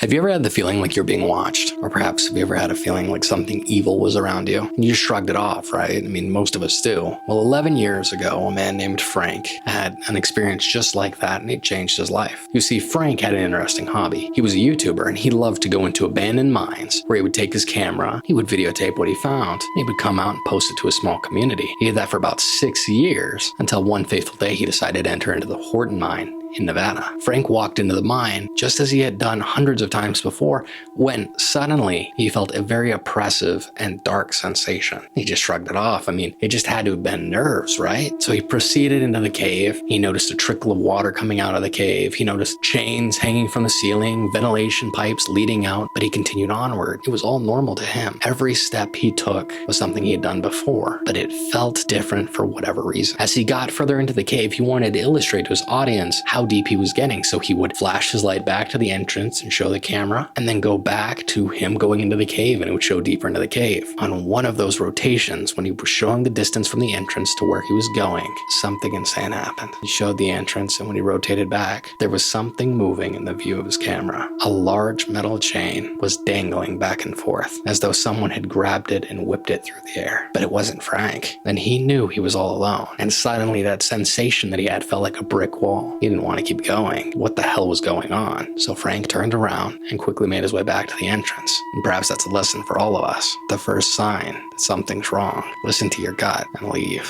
Have you ever had the feeling like you're being watched? Or perhaps have you ever had a feeling like something evil was around you? And you just shrugged it off, right? I mean, most of us do. Well, 11 years ago, a man named Frank had an experience just like that, and it changed his life. You see, Frank had an interesting hobby. He was a YouTuber, and he loved to go into abandoned mines, where he would take his camera, he would videotape what he found, and he would come out and post it to a small community. He did that for about 6 years, until one fateful day he decided to enter into the Horton Mine in Nevada. Frank walked into the mine just as he had done hundreds of times before, when suddenly he felt a very oppressive and dark sensation. He just shrugged it off. I mean, it just had to have been nerves, right? So he proceeded into the cave. He noticed a trickle of water coming out of the cave. He noticed chains hanging from the ceiling, ventilation pipes leading out, but he continued onward. It was all normal to him. Every step he took was something he had done before, but it felt different for whatever reason. As he got further into the cave, he wanted to illustrate to his audience how deep he was getting, so he would flash his light back to the entrance and show the camera, and then go back to him going into the cave, and it would show deeper into the cave. On one of those rotations, when he was showing the distance from the entrance to where he was going, something insane happened. He showed the entrance, and when he rotated back, there was something moving in the view of his camera. A large metal chain was dangling back and forth, as though someone had grabbed it and whipped it through the air. But it wasn't Frank. Then he knew he was all alone, and suddenly that sensation that he had felt like a brick wall. He didn't want to keep going. What the hell was going on? So Frank turned around and quickly made his way back to the entrance. And perhaps that's a lesson for all of us. The first sign that something's wrong, listen to your gut and leave.